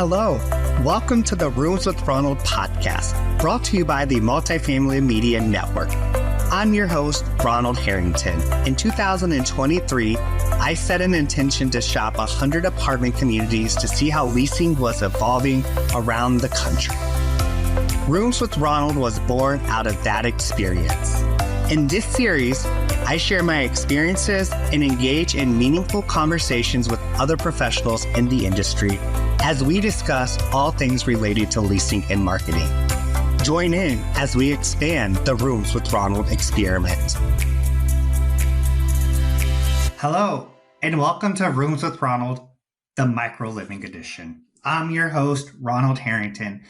Hello, welcome to the Rooms with Ronald podcast, brought to you by the Multifamily Media Network. I'm your host, Ronald Harrington. In 2023, I set an intention to shop 100 apartment communities to see how leasing was evolving around the country. Rooms with Ronald was born out of that experience. In this series, I share my experiences and engage in meaningful conversations with other professionals in the industry as we discuss all things related to leasing and marketing. Join in as we expand the Rooms with Ronald experiment. Hello, and welcome to Rooms with Ronald, the Micro Living Edition. I'm your host, Ronald Harrington.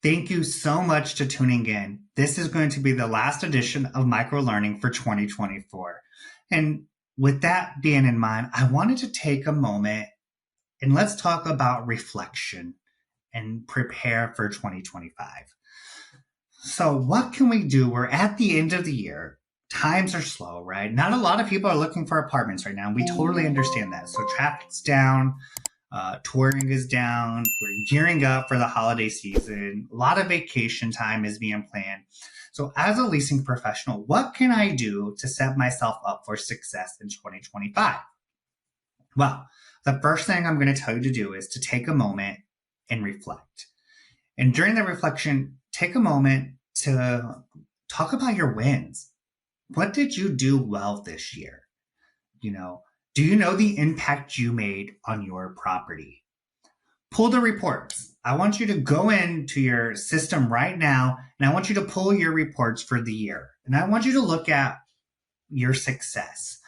Thank you so much for tuning in. This is going to be the last edition of Micro Learning for 2024. And with that being in mind, I wanted to take a moment and let's talk about reflection and prepare for 2025. So what can we do? We're at the end of the year. Times are slow, right? Not a lot of people are looking for apartments right now. And we totally understand that. So traffic's down, touring is down. We're gearing up for the holiday season. A lot of vacation time is being planned. So as a leasing professional, what can I do to set myself up for success in 2025? Well, the first thing I'm going to tell you to do is to take a moment and reflect. And during the reflection, take a moment to talk about your wins. What did you do well this year? Do you know the impact you made on your property? Pull the reports. I want you to go into your system right now, and I want you to pull your reports for the year. And I want you to look at your success.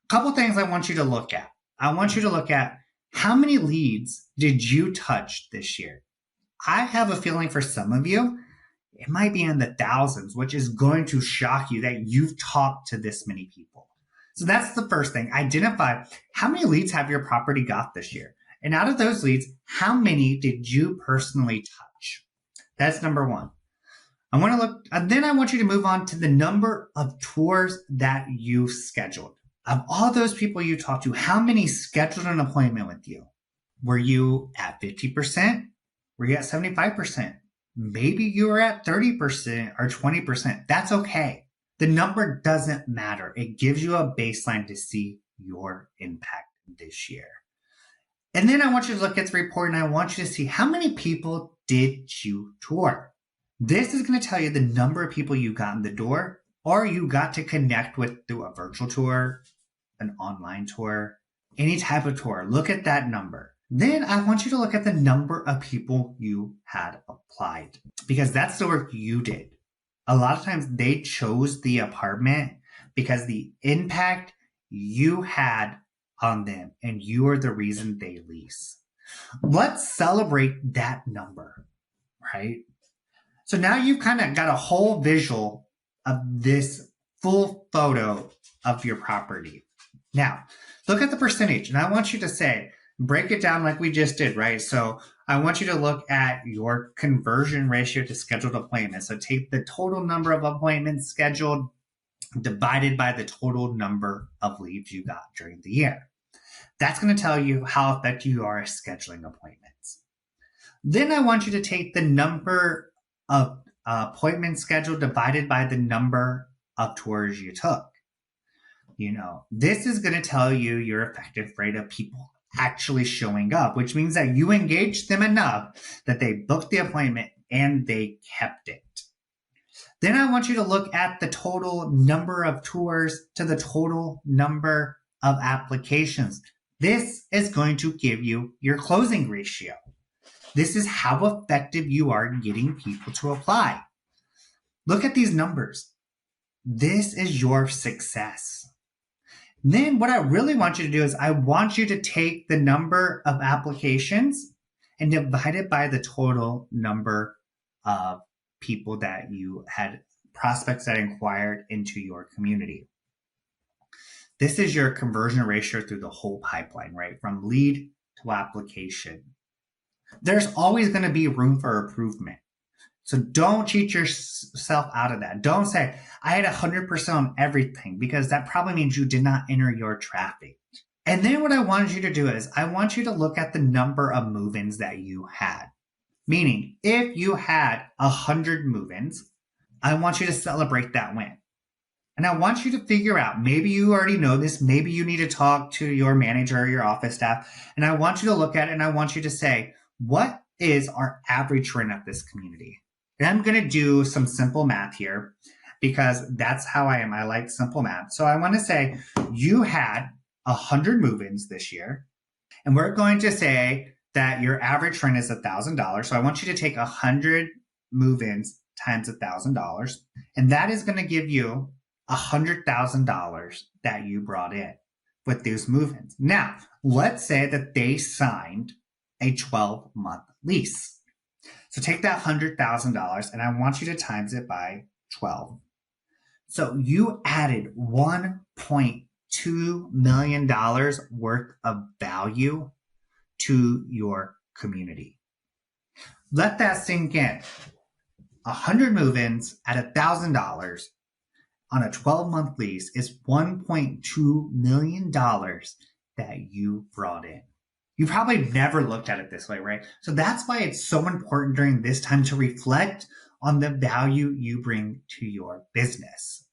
A couple things I want you to look at. I want you to look at how many leads did you touch this year? I have a feeling for some of you, it might be in the thousands, which is going to shock you that you've talked to this many people. So that's the first thing. Identify how many leads have your property got this year? And out of those leads, how many did you personally touch? That's number one. I want to look, and then I want you to move on to the number of tours that you scheduled. Of all those people you talked to, how many scheduled an appointment with you? Were you at 50%? Were you at 75%? Maybe you were at 30% or 20%. That's okay. The number doesn't matter. It gives you a baseline to see your impact this year. And then I want you to look at the report and I want you to see how many people did you tour. This is going to tell you the number of people you got in the door or you got to connect with through a virtual tour, an online tour, any type of tour. Look at that number. Then I want you to look at the number of people you had applied because that's the work you did. A lot of times they chose the apartment because the impact you had on them and you are the reason they lease. Let's celebrate that number, right? So now you've kind of got a whole visual of this full photo of your property. Now, look at the percentage, and I want you to break it down like we just did, right? So I want you to look at your conversion ratio to scheduled appointments. So take the total number of appointments scheduled divided by the total number of leads you got during the year. That's going to tell you how effective you are at scheduling appointments. Then I want you to take the number of appointments scheduled divided by the number of tours you took. This is going to tell you your effective rate of people actually showing up, which means that you engaged them enough that they booked the appointment and they kept it. Then I want you to look at the total number of tours to the total number of applications. This is going to give you your closing ratio. This is how effective you are getting people to apply. Look at these numbers. This is your success. Then what I really want you to do is I want you to take the number of applications and divide it by the total number of people that you had, prospects that inquired into your community. This is your conversion ratio through the whole pipeline, right? From lead to application. There's always going to be room for improvement. So don't cheat yourself out of that. Don't say, I had 100% on everything, because that probably means you did not enter your traffic. And then what I wanted you to do is I want you to look at the number of move-ins that you had. Meaning, if you had 100 move-ins, I want you to celebrate that win. And I want you to figure out, maybe you already know this, maybe you need to talk to your manager or your office staff. And I want you to look at it and I want you to say, what is our average rent of this community? And I'm going to do some simple math here because that's how I am. I like simple math. So I want to say you had 100 move-ins this year. And we're going to say that your average rent is $1,000. So I want you to take 100 move-ins times $1,000. And that is going to give you $100,000 that you brought in with those move-ins. Now, let's say that they signed a 12-month lease. So take that $100,000 and I want you to times it by 12. So you added $1.2 million worth of value to your community. Let that sink in. 100 move-ins at $1,000 on a 12-month lease is $1.2 million that you brought in. You probably never looked at it this way, right? So that's why it's so important during this time to reflect on the value you bring to your business.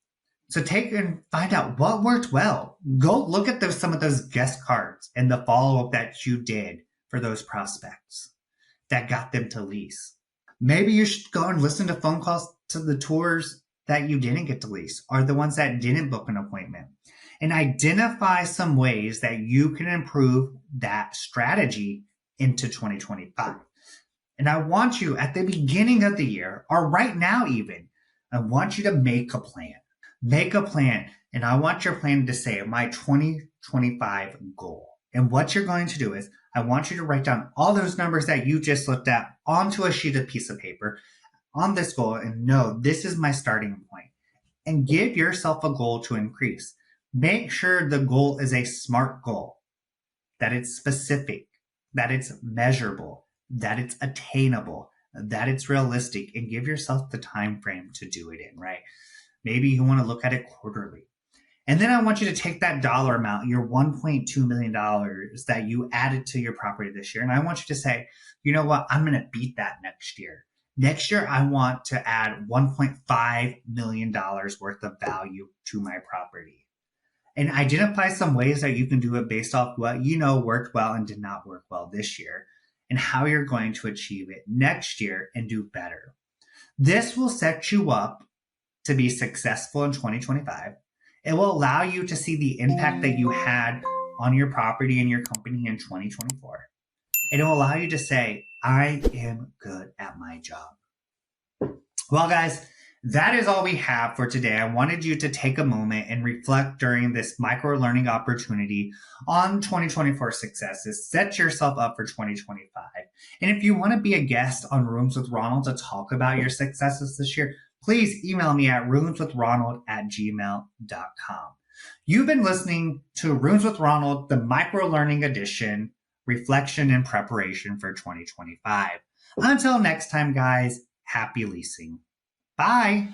So take and find out what worked well. Go look at some of those guest cards and the follow-up that you did for those prospects that got them to lease. Maybe you should go and listen to phone calls to the tours that you didn't get to lease or the ones that didn't book an appointment, and identify some ways that you can improve that strategy into 2025. And I want you at the beginning of the year, or right now even, I want you to make a plan. Make a plan. And I want your plan to say my 2025 goal. And what you're going to do is I want you to write down all those numbers that you just looked at onto a piece of paper on this goal and know this is my starting point. And give yourself a goal to increase. Make sure the goal is a SMART goal, that it's specific, that it's measurable, that it's attainable, that it's realistic, and give yourself the time frame to do it in, right? Maybe you want to look at it quarterly. And then I want you to take that dollar amount, your $1.2 million that you added to your property this year, and I want you to say, you know what, I'm going to beat that next year. Next year, I want to add $1.5 million worth of value to my property. And identify some ways that you can do it based off what you know worked well and did not work well this year, and how you're going to achieve it next year and do better. This will set you up to be successful in 2025. It will allow you to see the impact that you had on your property and your company in 2024. And it will allow you to say, I am good at my job. Well, guys, that is all we have for today. I wanted you to take a moment and reflect during this micro learning opportunity on 2024 successes. Set yourself up for 2025. And if you want to be a guest on Rooms with Ronald to talk about your successes this year, please email me at roomswithronald@gmail.com. You've been listening to Rooms with Ronald, the micro learning edition, reflection and preparation for 2025. Until next time, guys, happy leasing. Bye.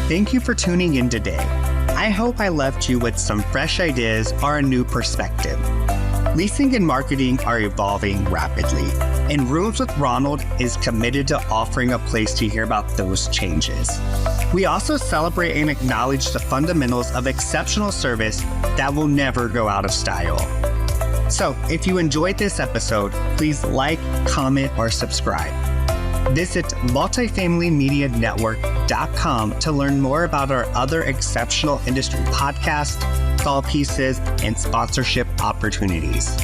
Thank you for tuning in today. I hope I left you with some fresh ideas or a new perspective. Leasing and marketing are evolving rapidly, and Rooms with Ronald is committed to offering a place to hear about those changes. We also celebrate and acknowledge the fundamentals of exceptional service that will never go out of style. So, if you enjoyed this episode, please like, comment, or subscribe. Visit multifamilymedianetwork.com to learn more about our other exceptional industry podcasts, call pieces, and sponsorship opportunities.